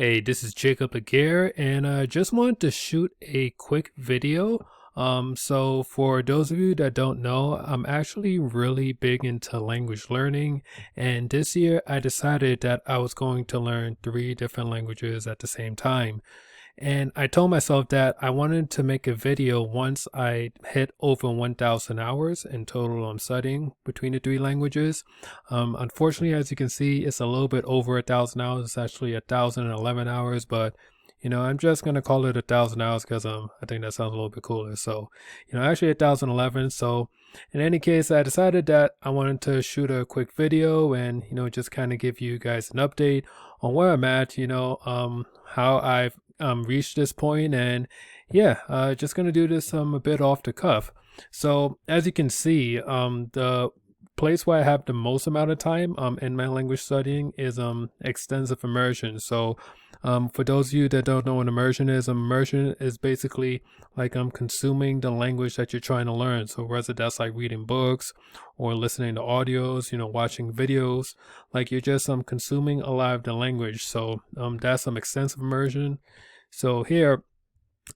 Hey, this is Jacob Aguirre, and I just wanted to shoot a quick video. So for those of you that don't know, I'm actually really big into language learning, and this year I decided that I was going to learn three different languages at the same time. And I told myself that I wanted to make a video once I hit over 1,000 hours in total I'm studying between the three languages. Unfortunately, as you can see, it's a little bit over 1,000 hours. It's actually 1,011 hours, but I'm just gonna call it 1,000 hours because I think that sounds a little bit cooler. So, actually 1,011. So, in any case, I decided that I wanted to shoot a quick video and just kind of give you guys an update on where I'm at. How I've reached this point, and yeah, just gonna do this a bit off the cuff. So as you can see, the place where I have the most amount of time in my language studying is extensive immersion. So for those of you that don't know what immersion is basically like consuming the language that you're trying to learn. So whether that's like reading books or listening to audios, watching videos, like you're just consuming a lot of the language. So that's some extensive immersion. So here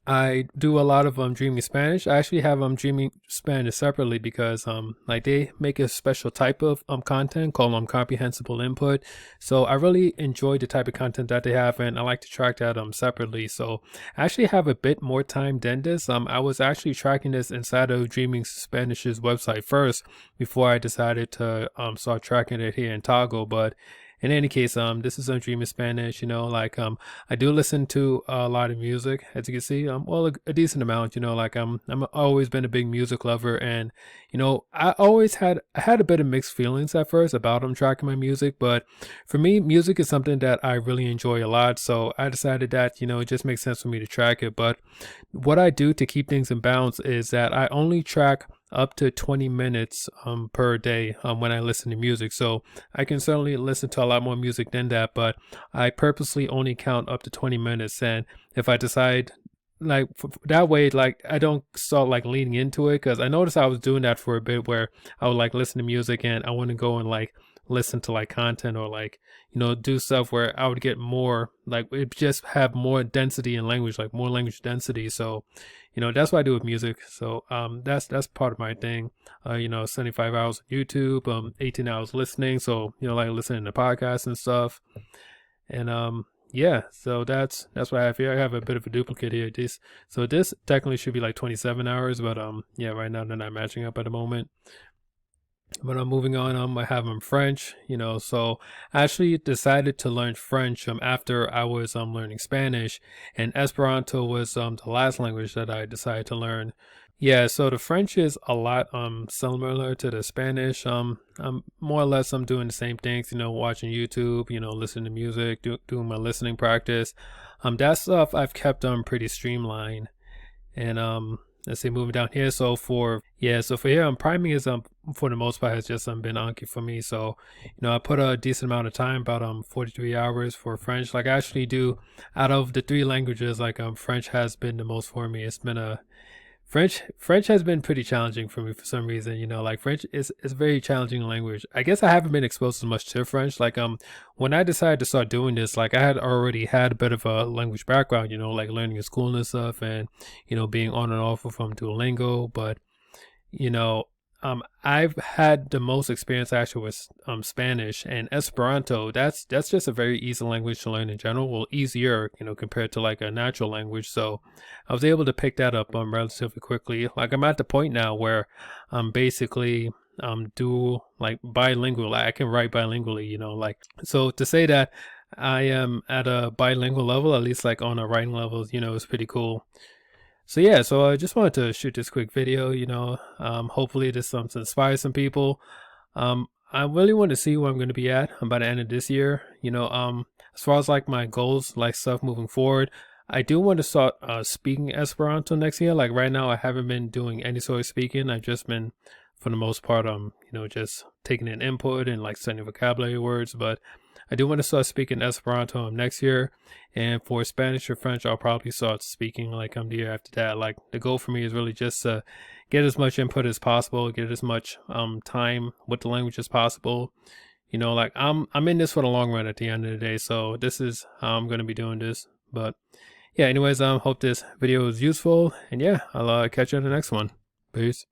I do a lot of dreaming Spanish. I actually have dreaming Spanish separately because like they make a special type of content called comprehensible input. So I really enjoy the type of content that they have, and I like to track that separately. So I actually have a bit more time than this. I was actually tracking this inside of Dreaming Spanish's website first before I decided to start tracking it here in Toggle. But in any case, this is Dreaming Spanish. I do listen to a lot of music, as you can see. Well, a decent amount. I'm always been a big music lover, and I had a bit of mixed feelings at first about tracking my music, but for me, music is something that I really enjoy a lot. So I decided that it just makes sense for me to track it. But what I do to keep things in balance is that I only track up to 20 minutes per day when I listen to music. So I can certainly listen to a lot more music than that, but I purposely only count up to 20 minutes. And if I decide like that way, like I don't start like leaning into it, because I noticed I was doing that for a bit where I would like listen to music and I want to go and like listen to like content or like do stuff where I would get more, like it just have more density in language, like more language density. So that's what I do with music. So that's part of my thing. 75 hours on YouTube, 18 hours listening, so like listening to podcasts and stuff. And yeah, so that's what I have here. I have a bit of a duplicate here. This technically should be like 27 hours, but yeah, right now they're not matching up at the moment. But I'm moving on. I have French, so I actually decided to learn French after I was learning Spanish, and Esperanto was the last language that I decided to learn. Yeah, so the French is a lot similar to the Spanish. I'm more or less I'm doing the same things, watching YouTube, listening to music, doing my listening practice. That stuff I've kept pretty streamlined. And let's see, moving down here. So for here, priming is for the most part has just been Anki for me. So I put a decent amount of time, about 43 hours for French. Like I actually do, out of the three languages, like French has been the most for me. It's been a French has been pretty challenging for me for some reason. Like French is a very challenging language. I guess I haven't been exposed as much to French. Like when I decided to start doing this, like I had already had a bit of a language background, like learning in school and stuff, and being on and off from Duolingo. But you know, I've had the most experience actually with Spanish and Esperanto. That's just a very easy language to learn in general. Well, easier, compared to like a natural language. So I was able to pick that up relatively quickly. Like I'm at the point now where I'm basically do like bilingual. Like, I can write bilingually. Like so to say that I am at a bilingual level, at least like on a writing level, is pretty cool. So yeah, so I just wanted to shoot this quick video, hopefully this inspires some people. I really want to see where I'm going to be at by the end of this year. As far as like my goals, like stuff moving forward, I do want to start speaking Esperanto next year. Like right now, I haven't been doing any sort of speaking. I've just been, for the most part, just taking in input and like studying vocabulary words. But I do want to start speaking Esperanto next year, and for Spanish or French, I'll probably start speaking like the year after that. Like the goal for me is really just to get as much input as possible, get as much time with the language as possible. You know, like I'm in this for the long run at the end of the day. So this is how I'm gonna be doing this. But yeah, anyways, hope this video was useful, and yeah, I'll catch you on the next one. Peace.